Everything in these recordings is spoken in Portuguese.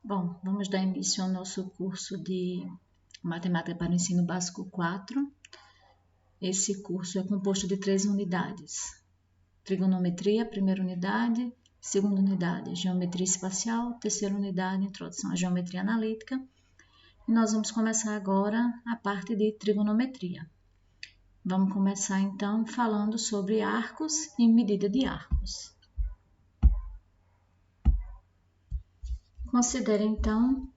Bom, vamos dar início ao nosso curso de Matemática para o Ensino Básico 4. Esse curso é composto de 3 unidades. Trigonometria, primeira unidade. Segunda unidade, Geometria Espacial. Terceira unidade, Introdução à Geometria Analítica. E nós vamos começar agora a parte de trigonometria. Vamos começar então falando sobre arcos e medida de arcos. Considere então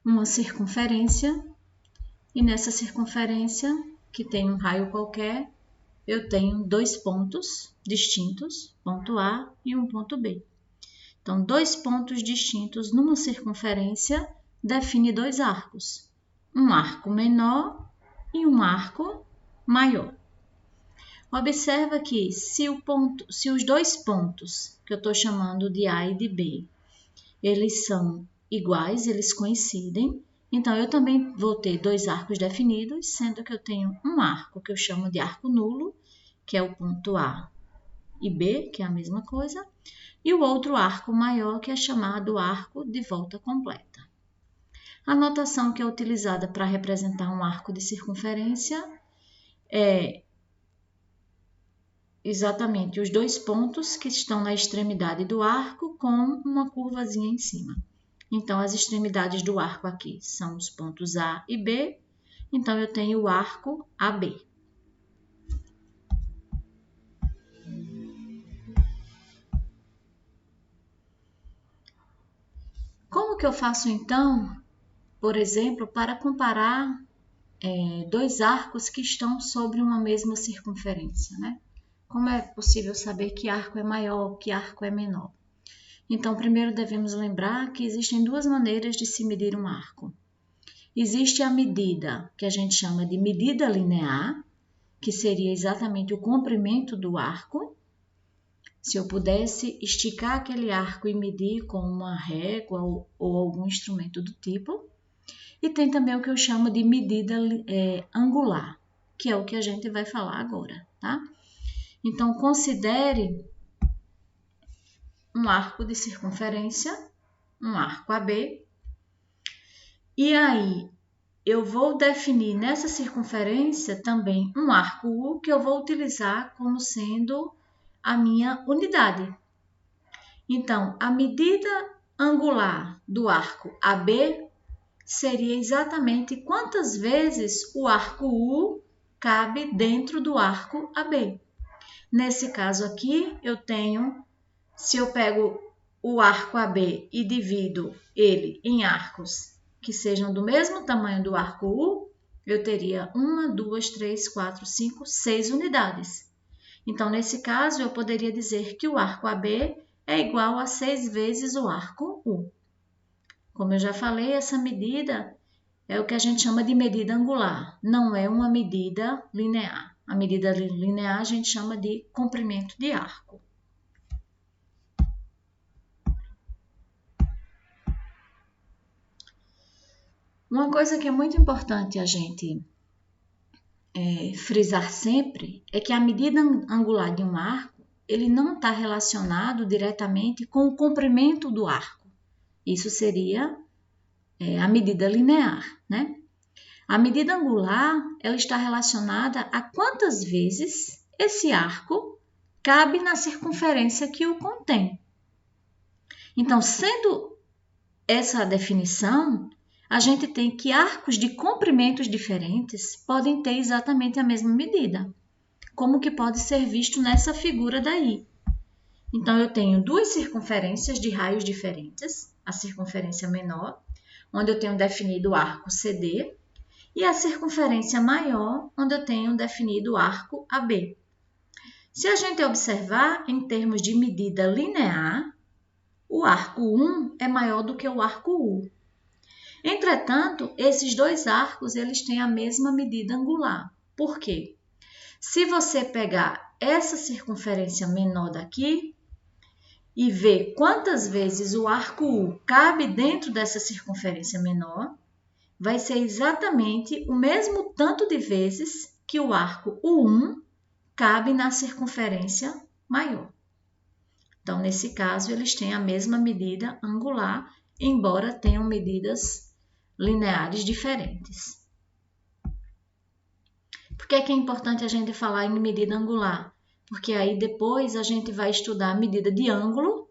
uma circunferência e nessa circunferência, que tem um raio qualquer, eu tenho 2 pontos distintos, ponto A e um ponto B. Então, 2 pontos distintos numa circunferência define 2 arcos, um arco menor e um arco maior. Observa que se os 2 pontos, que eu estou chamando de A e de B, eles são iguais, eles coincidem, então eu também vou ter 2 arcos definidos, sendo que eu tenho um arco que eu chamo de arco nulo, que é o ponto A e B, que é a mesma coisa, e o outro arco maior, que é chamado arco de volta completa. A notação que é utilizada para representar um arco de circunferência é exatamente os 2 pontos que estão na extremidade do arco com uma curvazinha em cima. Então, as extremidades do arco aqui são os pontos A e B, então eu tenho o arco AB. Como que eu faço então, por exemplo, para comparar 2 arcos que estão sobre uma mesma circunferência, né? Como é possível saber que arco é maior, que arco é menor? Então, primeiro devemos lembrar que existem 2 maneiras de se medir um arco. Existe a medida que a gente chama de medida linear, que seria exatamente o comprimento do arco. Se eu pudesse esticar aquele arco e medir com uma régua ou algum instrumento do tipo. E tem também o que eu chamo de medida angular, que é o que a gente vai falar agora, tá? Então, considere um arco de circunferência, um arco AB, e aí eu vou definir nessa circunferência também um arco U que eu vou utilizar como sendo a minha unidade. Então, a medida angular do arco AB seria exatamente quantas vezes o arco U cabe dentro do arco AB. Nesse caso aqui, se eu pego o arco AB e divido ele em arcos que sejam do mesmo tamanho do arco U, eu teria 1, 2, 3, 4, 5, 6 unidades. Então, nesse caso, eu poderia dizer que o arco AB é igual a 6 vezes o arco U. Como eu já falei, essa medida é o que a gente chama de medida angular, não é uma medida linear. A medida linear a gente chama de comprimento de arco. Uma coisa que é muito importante a gente frisar sempre é que a medida angular de um arco, ele não está relacionado diretamente com o comprimento do arco. Isso seria a medida linear, né? A medida angular, ela está relacionada a quantas vezes esse arco cabe na circunferência que o contém. Então, sendo essa a definição, a gente tem que arcos de comprimentos diferentes podem ter exatamente a mesma medida, como que pode ser visto nessa figura daí. Então, eu tenho 2 circunferências de raios diferentes, a circunferência menor, onde eu tenho definido o arco CD, e a circunferência maior, onde eu tenho definido o arco AB. Se a gente observar em termos de medida linear, o arco 1 é maior do que o arco U. Entretanto, esses 2 arcos eles têm a mesma medida angular. Por quê? Se você pegar essa circunferência menor daqui e ver quantas vezes o arco U cabe dentro dessa circunferência menor, vai ser exatamente o mesmo tanto de vezes que o arco U1 cabe na circunferência maior. Então, nesse caso, eles têm a mesma medida angular embora tenham medidas lineares diferentes. Por que é importante a gente falar em medida angular? Porque aí depois a gente vai estudar a medida de ângulo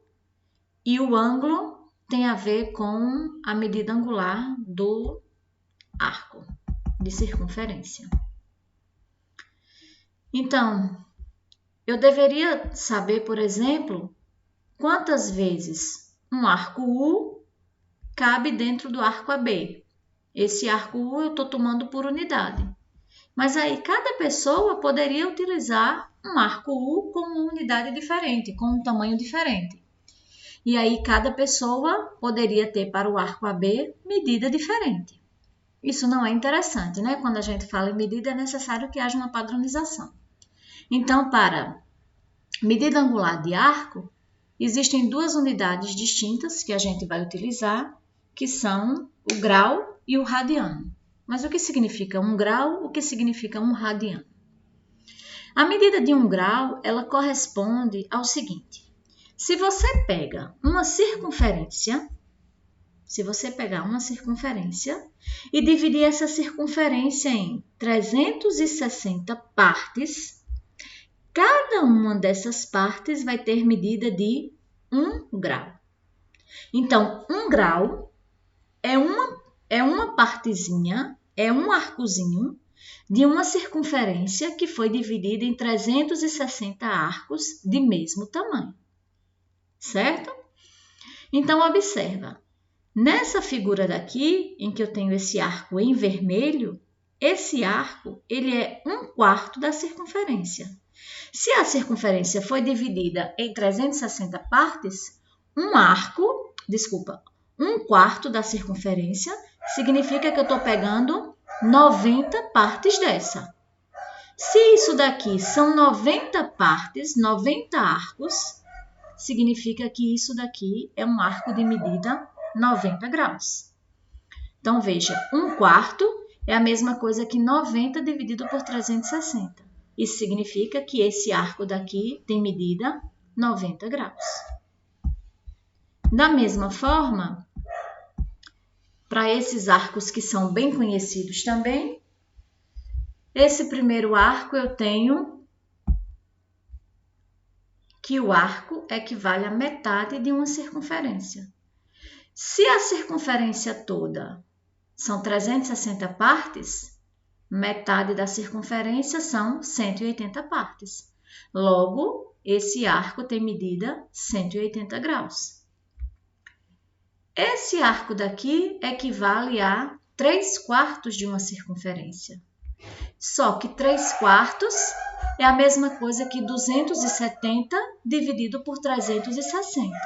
e o ângulo tem a ver com a medida angular do arco de circunferência. Então, eu deveria saber, por exemplo, quantas vezes um arco U cabe dentro do arco AB. Esse arco U eu estou tomando por unidade. Mas aí cada pessoa poderia utilizar um arco U com uma unidade diferente, com um tamanho diferente. E aí cada pessoa poderia ter para o arco AB medida diferente. Isso não é interessante, né? Quando a gente fala em medida, é necessário que haja uma padronização. Então, para medida angular de arco, existem duas unidades distintas que a gente vai utilizar, que são o grau e o radiano. Mas o que significa um grau? O que significa um radiano? A medida de um grau, ela corresponde ao seguinte. Se você pegar uma circunferência e dividir essa circunferência em 360 partes, cada uma dessas partes vai ter medida de 1 grau. Então, 1 grau é uma partezinha, é um arcozinho de uma circunferência que foi dividida em 360 arcos de mesmo tamanho. Certo? Então, observa. Nessa figura daqui, em que eu tenho esse arco em vermelho, esse arco ele é 1/4 da circunferência. Se a circunferência foi dividida em 360 partes, 1/4 da circunferência significa que eu estou pegando 90 partes dessa. Se isso daqui são 90 partes, 90 arcos, significa que isso daqui é um arco de medida 90 graus. Então, veja, 1/4 é a mesma coisa que 90 dividido por 360. Isso significa que esse arco daqui tem medida 90 graus. Da mesma forma, para esses arcos que são bem conhecidos também, esse primeiro arco eu tenho que o arco equivale a metade de uma circunferência. Se a circunferência toda são 360 partes, metade da circunferência são 180 partes. Logo, esse arco tem medida 180 graus. Esse arco daqui equivale a 3/4 de uma circunferência. Só que 3/4 é a mesma coisa que 270 dividido por 360.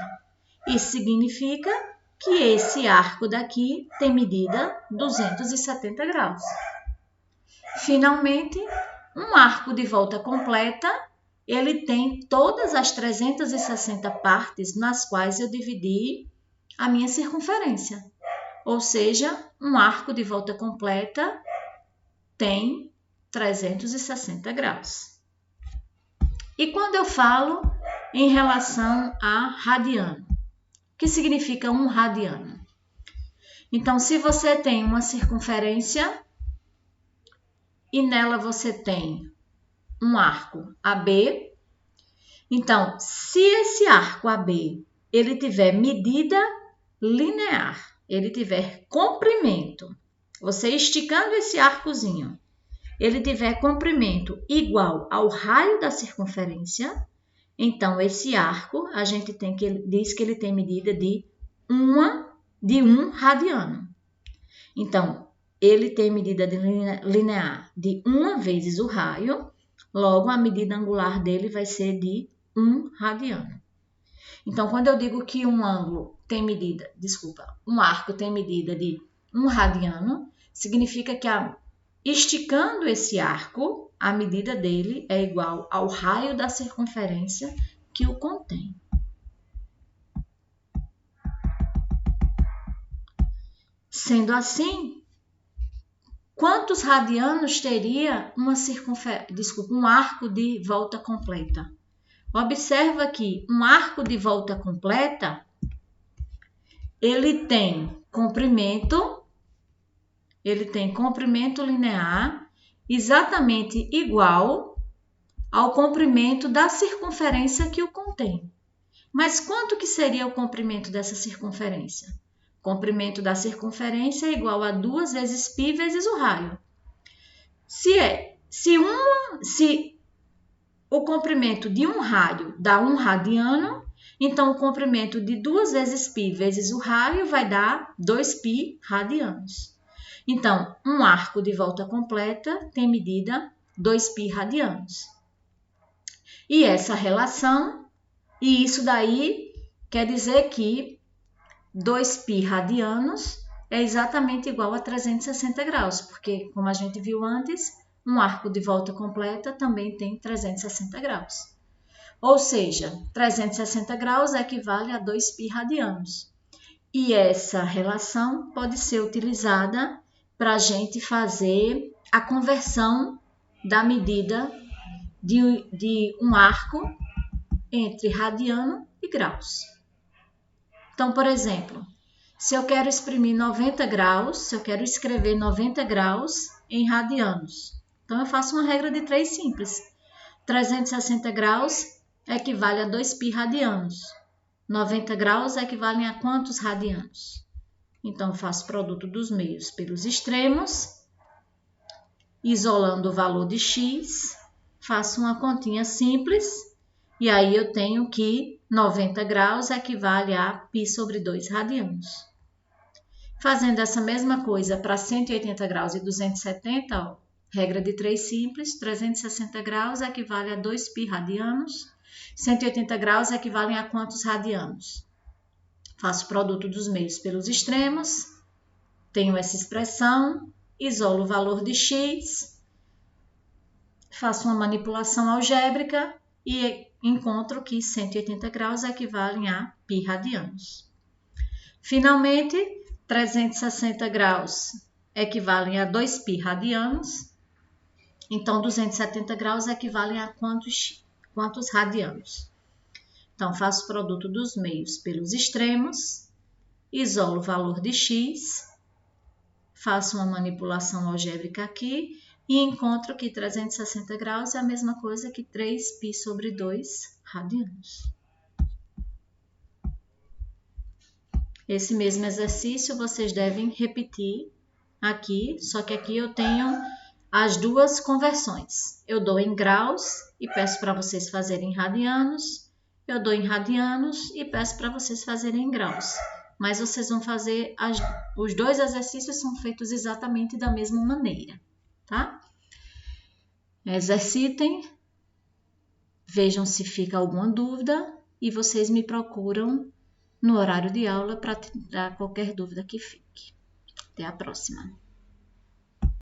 Isso significa que esse arco daqui tem medida 270 graus. Finalmente, um arco de volta completa, ele tem todas as 360 partes nas quais eu dividi a minha circunferência. Ou seja, um arco de volta completa tem 360 graus. E quando eu falo em relação a radiano, o que significa um radiano? Então, se você tem uma circunferência e nela você tem um arco AB, então, se esse arco AB ele tiver medida linear, ele tiver comprimento, você esticando esse arcozinho, ele tiver comprimento igual ao raio da circunferência, então esse arco a gente diz que ele tem medida de 1 radiano. Então, ele tem medida linear de 1 vezes o raio, logo a medida angular dele vai ser de 1 radiano. Então, quando eu digo que um arco tem medida de 1 radiano, significa que esticando esse arco, a medida dele é igual ao raio da circunferência que o contém. Sendo assim, quantos radianos teria um arco de volta completa? Observa que um arco de volta completa, ele tem comprimento linear exatamente igual ao comprimento da circunferência que o contém. Mas quanto que seria o comprimento dessa circunferência? O comprimento da circunferência é igual a 2 vezes π vezes o raio. Se o comprimento de um raio dá 1 radiano, então o comprimento de 2 vezes π vezes o raio vai dar 2π radianos. Então, um arco de volta completa tem medida 2π radianos. E essa relação, e isso daí quer dizer que 2π radianos é exatamente igual a 360 graus, porque, como a gente viu antes, um arco de volta completa também tem 360 graus. Ou seja, 360 graus equivale a 2π radianos. E essa relação pode ser utilizada para a gente fazer a conversão da medida de um arco entre radiano e graus. Então, por exemplo, se eu quero exprimir 90 graus, se eu quero escrever 90 graus em radianos, então eu faço uma regra de 3 simples. 360 graus equivale a 2π radianos. 90 graus equivalem a quantos radianos? Então, eu faço produto dos meios pelos extremos, isolando o valor de x, faço uma continha simples, e aí eu tenho que 90 graus equivale a π sobre 2 radianos. Fazendo essa mesma coisa para 180 graus e 270, ó, regra de 3 simples, 360 graus equivale a 2π radianos, 180 graus equivalem a quantos radianos? Faço produto dos meios pelos extremos, tenho essa expressão, isolo o valor de x, faço uma manipulação algébrica e encontro que 180 graus equivalem a π radianos. Finalmente, 360 graus equivalem a 2π radianos, então 270 graus equivalem a quantos radianos? Então, faço o produto dos meios pelos extremos, isolo o valor de x, faço uma manipulação algébrica aqui e encontro que 360 graus é a mesma coisa que 3π sobre 2 radianos. Esse mesmo exercício vocês devem repetir aqui, só que aqui eu tenho as duas conversões. Eu dou em graus e peço para vocês fazerem em radianos. Eu dou em radianos e peço para vocês fazerem em graus. Mas vocês vão fazer, os dois exercícios são feitos exatamente da mesma maneira, tá? Exercitem, vejam se fica alguma dúvida e vocês me procuram no horário de aula para tirar qualquer dúvida que fique. Até a próxima!